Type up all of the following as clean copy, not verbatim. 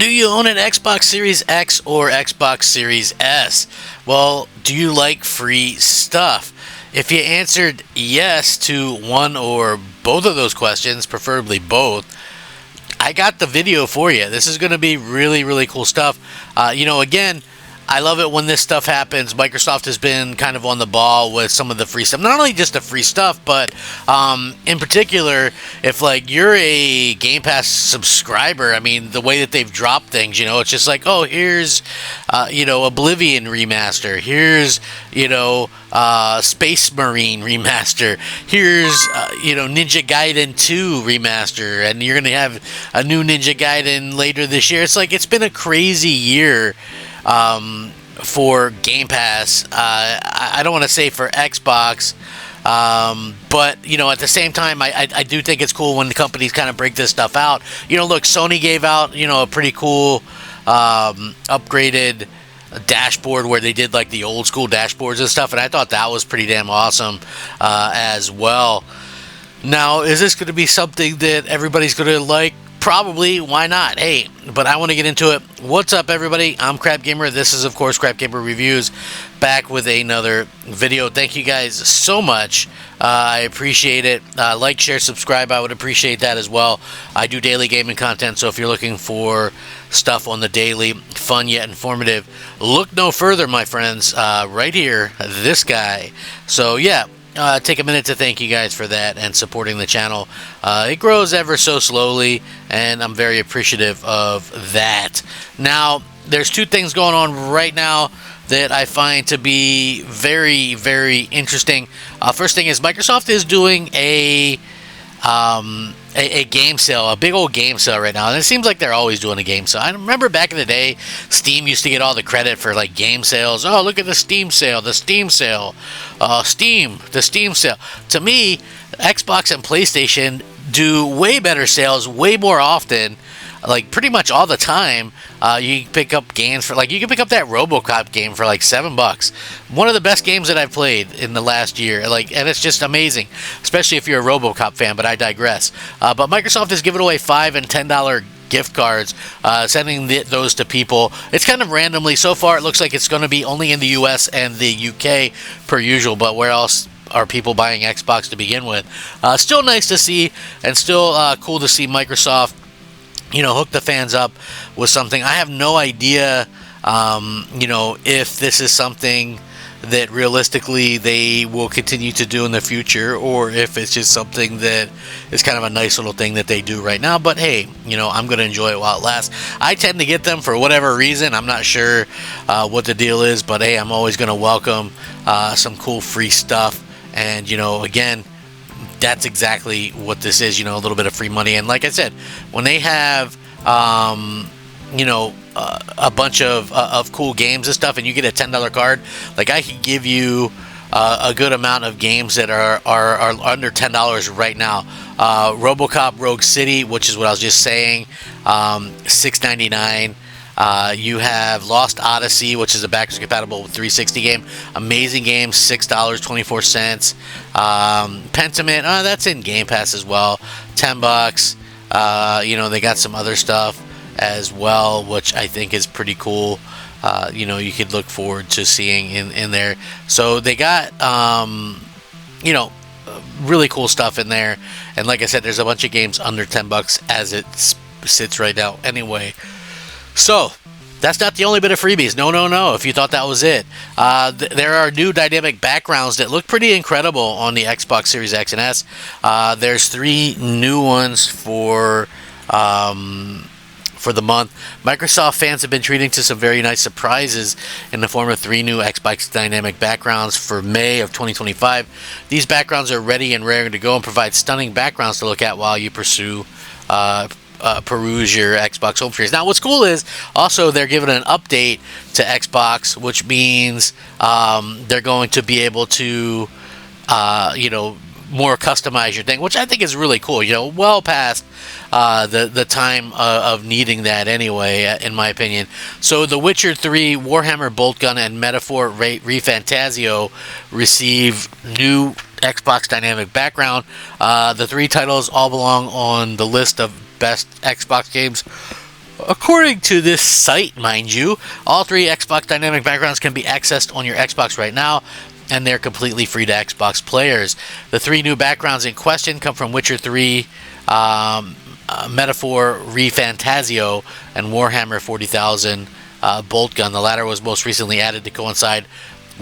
Do you own an Xbox Series X or Xbox Series S? Well, do you like free stuff? If you answered yes to one or both of those questions, preferably both, I got the video for you. This is going to be really, really cool stuff. Again, I love it when this stuff happens. Microsoft has been kind of on the ball with some of the free stuff. Not only just the free stuff, but in particular, if like you're a Game Pass subscriber, I mean, the way that they've dropped things, it's just like, oh, here's, Oblivion remaster. Here's, Space Marine remaster. Here's, Ninja Gaiden 2 remaster. And you're going to have a new Ninja Gaiden later this year. It's like, it's been a crazy year for Game Pass. I don't want to say for Xbox, but at the same time, I do think it's cool when the companies kind of break this stuff out. Look, Sony gave out a pretty cool upgraded dashboard where they did like the old school dashboards and stuff, and I thought that was pretty damn awesome as well. Now, is this going to be something that everybody's going to like? Probably. Why not? Hey, but I want to get into it. What's up, everybody? I'm Crap Gamer. This is, of course, Crap Gamer Reviews, back with another video. Thank you guys so much. I appreciate it. Like, share, subscribe. I would appreciate that as well. I do daily gaming content, so if you're looking for stuff on the daily, fun yet informative, look no further, my friends. Right here, this guy. So, yeah. Take a minute to thank you guys for that and supporting the channel. It grows ever so slowly, and I'm very appreciative of that. Now, there's two things going on right now that I find to be very, very interesting. First thing is Microsoft is doing a game sale, a big old game sale right now, and it seems like they're always doing a game sale. I remember back in the day, Steam used to get all the credit for like game sales. Oh, look at the Steam sale, the Steam sale, the Steam sale. To me, Xbox and PlayStation do way better sales, way more often. Like pretty much all the time, you can pick up games for you can pick up that RoboCop game for like $7. One of the best games that I've played in the last year, and it's just amazing, especially if you're a RoboCop fan. But I digress. But Microsoft is giving away $5 and $10 gift cards, sending those to people. It's kind of randomly. So far, it looks like it's going to be only in the U.S. and the UK per usual. But where else are people buying Xbox to begin with? Still nice to see, and still cool to see Microsoft hook the fans up with something. I have no idea, if this is something that realistically they will continue to do in the future, or if it's just something that is kind of a nice little thing that they do right now. But hey, I'm going to enjoy it while it lasts. I tend to get them for whatever reason. I'm not sure what the deal is, but hey, I'm always going to welcome some cool free stuff. And, again, that's exactly what this is, a little bit of free money. And like I said, when they have, a bunch of cool games and stuff, and you get a $10 card, like I could give you a good amount of games that are under $10 right now. RoboCop Rogue City, which is what I was just saying, $6.99. You have Lost Odyssey, which is a backwards compatible 360 game. Amazing game, $6.24. Pentiment, that's in Game Pass as well, $10. They got some other stuff as well, which I think is pretty cool. You could look forward to seeing in there. So they got, really cool stuff in there. And like I said, there's a bunch of games under $10 as it sits right now anyway. So, that's not the only bit of freebies. No. If you thought that was it. There are new dynamic backgrounds that look pretty incredible on the Xbox Series X and S. There's 3 new ones for the month. Microsoft fans have been treating to some very nice surprises in the form of 3 new Xbox dynamic backgrounds for May of 2025. These backgrounds are ready and raring to go and provide stunning backgrounds to look at while you peruse your Xbox home screen. Now, what's cool is also they're giving an update to Xbox, which means they're going to be able to, more customize your thing, which I think is really cool. Well past the time of needing that anyway, in my opinion. So, The Witcher 3, Warhammer Boltgun, and Metaphor ReFantazio receive new Xbox dynamic background. The 3 titles all belong on the list of best Xbox games According to this site, mind you, all 3 Xbox dynamic backgrounds can be accessed on your Xbox right now, and they're completely free to Xbox players. The 3 new backgrounds in question come from Witcher 3, Metaphor Refantasio, and Warhammer 40,000 Bolt Gun. The latter was most recently added to coincide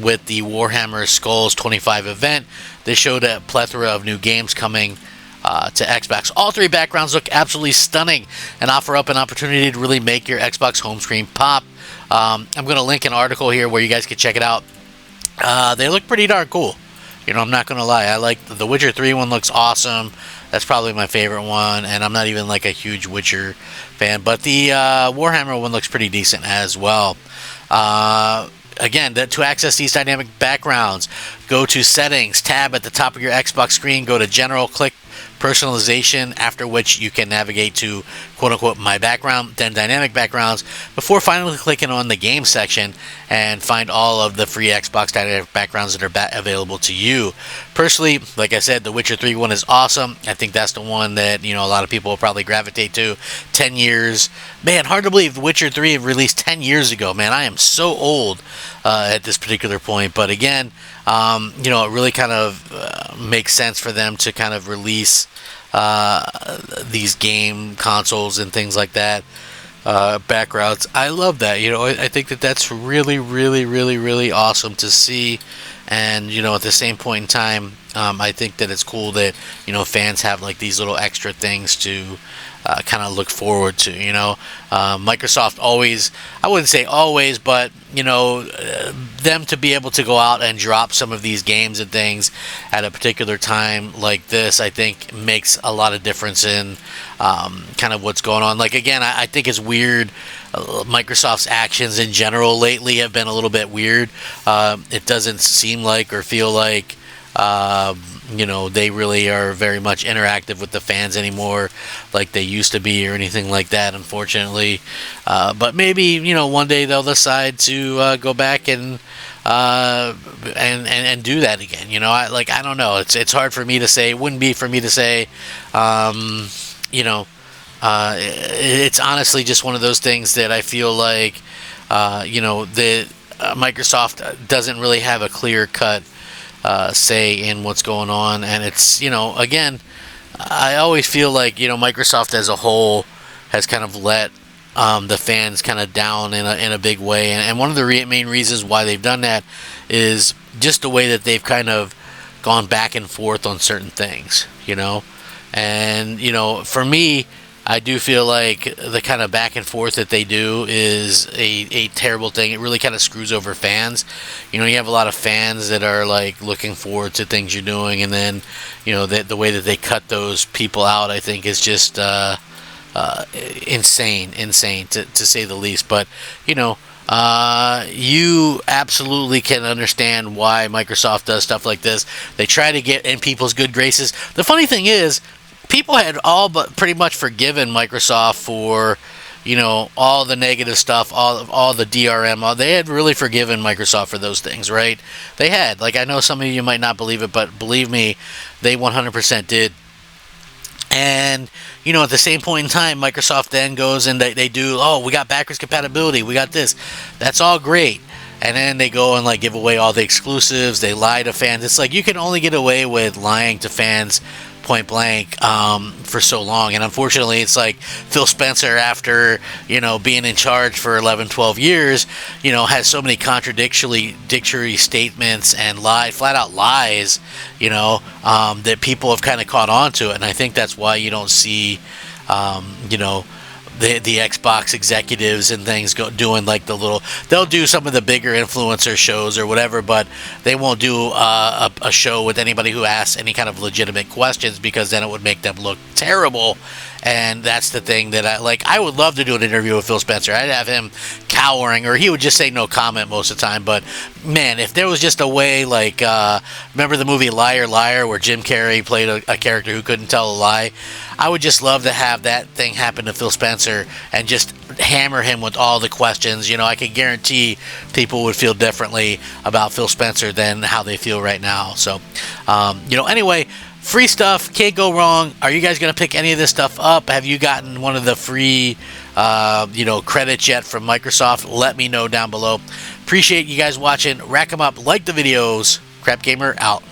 with the Warhammer Skulls 25 event. This showed a plethora of new games coming to Xbox. All 3 backgrounds look absolutely stunning and offer up an opportunity to really make your Xbox home screen pop. I'm going to link an article here where you guys can check it out. They look pretty darn cool. I'm not going to lie. I like the Witcher 3 one, looks awesome. That's probably my favorite one, and I'm not even like a huge Witcher fan, but the Warhammer one looks pretty decent as well. Again, to access these dynamic backgrounds, go to Settings, tab at the top of your Xbox screen, go to General, click Personalization, after which you can navigate to quote-unquote My Background, then Dynamic Backgrounds, before finally clicking on the Game section and find all of the free Xbox dynamic backgrounds that are available to you. Personally, like I said, the Witcher 3 one is awesome. I think that's the one that, a lot of people will probably gravitate to. 10 years. Man, hard to believe The Witcher 3 released 10 years ago, man. I am so old at this particular point. But again, it really kind of makes sense for them to kind of release these game consoles and things like that, backgrounds. I love that. I think that's really, really, really, really awesome to see. And at the same point in time, I think that it's cool that fans have like these little extra things to kind of look forward to. Microsoft always, I wouldn't say always, but them to be able to go out and drop some of these games and things at a particular time like this, I think makes a lot of difference in kind of what's going on. Like, again, I think it's weird. Microsoft's actions in general lately have been a little bit weird. It doesn't seem like or feel like they really are very much interactive with the fans anymore like they used to be or anything like that, unfortunately. But maybe, one day they'll decide to go back and do that again. I don't know. It's hard for me to say. It wouldn't be for me to say. It's honestly just one of those things that I feel like, that Microsoft doesn't really have a clear cut say in what's going on. And it's, again, I always feel like, Microsoft as a whole has kind of let the fans kind of down in a big way. And one of the main reasons why they've done that is just the way that they've kind of gone back and forth on certain things, And, for me, I do feel like the kind of back and forth that they do is a terrible thing. It really kind of screws over fans. You have a lot of fans that are like looking forward to things you're doing, and then the way that they cut those people out, I think, is just insane to say the least. But you absolutely can understand why Microsoft does stuff like this. They try to get in people's good graces. The funny thing is, people had all but pretty much forgiven Microsoft for, all the negative stuff, all the DRM. They had really forgiven Microsoft for those things, right? They had. Like, I know some of you might not believe it, but believe me, they 100% did. And, at the same point in time, Microsoft then goes and they do, we got backwards compatibility, we got this. That's all great. And then they go and, like, give away all the exclusives. They lie to fans. It's like you can only get away with lying to fans point blank for so long. And unfortunately, it's like Phil Spencer, after being in charge for 11-12 years, has so many contradictory statements and flat out lies, that people have kind of caught on to it. And I think that's why you don't see the Xbox executives and things doing like they'll do some of the bigger influencer shows or whatever, but they won't do a show with anybody who asks any kind of legitimate questions, because then it would make them look terrible. And that's the thing that I would love to do an interview with Phil Spencer. I'd have him cowering, or he would just say no comment most of the time. But man, if there was just a way, like, remember the movie Liar Liar, where Jim Carrey played a character who couldn't tell a lie? I would just love to have that thing happen to Phil Spencer and just hammer him with all the questions. I can guarantee people would feel differently about Phil Spencer than how they feel right now. So, anyway, free stuff, can't go wrong. Are you guys going to pick any of this stuff up? Have you gotten one of the free, credits yet from Microsoft? Let me know down below. Appreciate you guys watching. Rack 'em up, like the videos. Crap Gamer out.